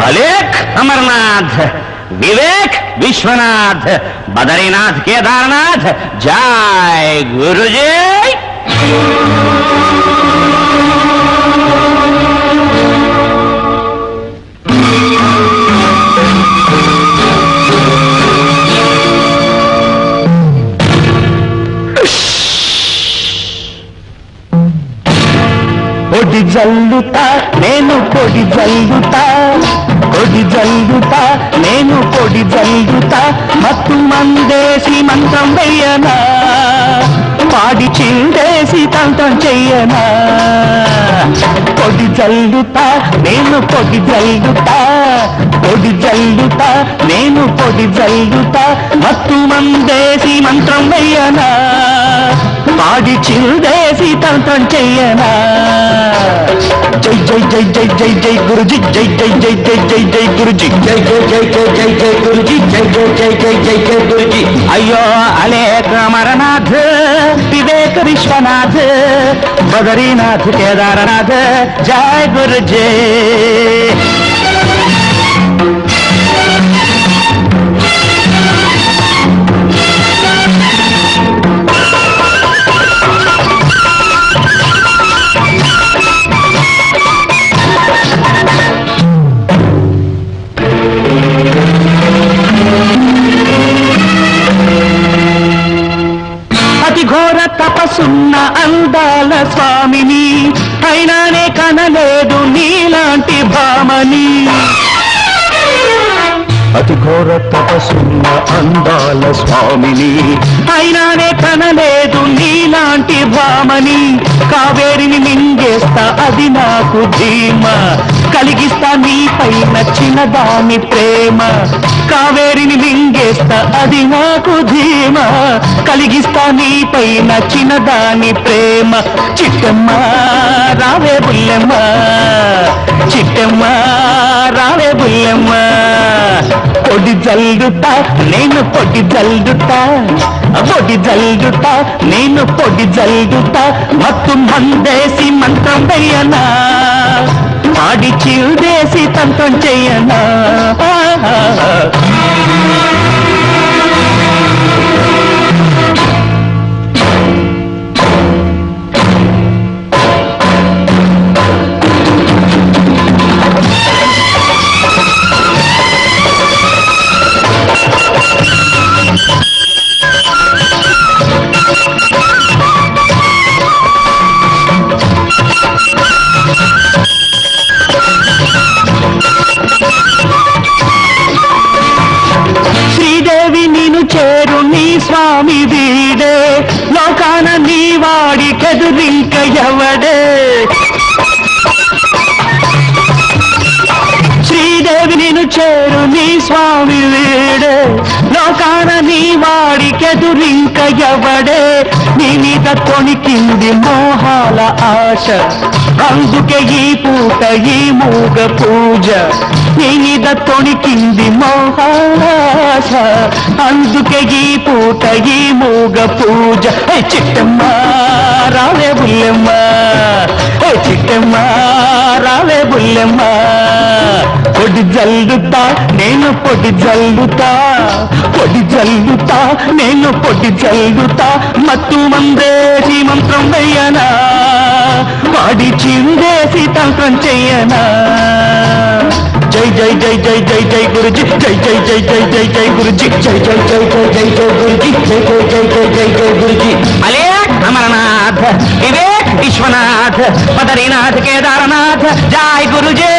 अलेख अमरनाथ, विवेक विश्वनाथ, बद्रीनाथ केदारनाथ, जय गुरुजी। పొడి జల్లుతా నేను పొడి జల్లుతా, పొడి జల్లుతా నేను పొడి జల్లుతా, మత్తు మందేసి మంత్రం వెయ్యనా, పాడి చిందేసి తంత్రం చెయ్యనా. పొడి జల్లుతా నేను పొడి జల్లుతా, పొడి జల్లుతా నేను పొడి జల్లుతా, మత్తు మందేసి మంత్రం వెయ్యనా, పాడి చిందేసి తంత్రం చెయ్యనా. జై జై జై జై జై జై గురుజీ, జై జై జై జై జై జై గురుజీ, జై జై జై జై జై జై గురుజీ, జై జై జై జై జై జై గురుజీ. अयो अलेख अमरनाथ, विवेक विश्वनाथ, बद्रीनाथ केदारनाथ, जय गुरुजी। ఘోర తపసున్న అందాల స్వామిని, అయినానే కనలేదు నీలాంటి భామని. అతి ఘోర తపసున్న అందాల స్వామిని, అయినానే కనలేదు నీలాంటి భామని. కావేరిని మింగేస్తా అది నాకు ధీమ, కలిగిస్తా నీపై నచ్చిన దాని ప్రేమ. కావేరిని మింగేస్తా అది నాకు ధీమ, కలిగిస్తా నీపై నచ్చిన దాని ప్రేమ. చిట్టమ్మ రావే బుల్లెమ్మ, చిట్టమ్మ రావే బుల్లెమ్మ. పొడి జల్లుతా నేను పొడి జల్లుతా, పొడి జల్లుతా నేను పొడి జల్లుతా, మత్తు మందేసి మంత్రం వెయ్యనా, పాడి చిల్దేసి తంత్రం చెయ్యనా. శ్రీదేవి నిన్ను చేరు నీ స్వామి వీడే, లోకాన నీ వాడికెదురింక ఎవడే. శ్రీదేవి నిన్ను చేరు నీ స్వామి వీడే, లోకాన నీ వాడికెదురింక ఎవడే. నీ మీద తొణికింది మోహాల ఆశ, అందుకే ఈ పూట ఈ మూగ పూజ. నీ మీద తొణికింది మోహాల ఆశ, అందుకే ఈ పూట ఈ మూగ పూజ. చిట్టమ్మ రావే బుల్లెమ్మ, చిట్టమ్మ రావే బుల్లెమ్మ. పొడి జల్లుతా నేను పొడి జల్లుతా, పొడి జల్లుతా నేను పొడి జల్లుతా, మత్తు మందేసి మంత్రం వెయ్యనా, పాడి చిందేసి తంత్రం చెయ్యనా. జై జై జై జై జై జై గురుజీ, జై జై జై జై జై జై గురుజీ, జై జై జై జై జై జై గురుజీ, జై జై జై జై జై జై గురుజీ. अलेख अमरनाथ, विवेक विश्वनाथ, बद्रीनाथ केदारनाथ, जय गुरुजी।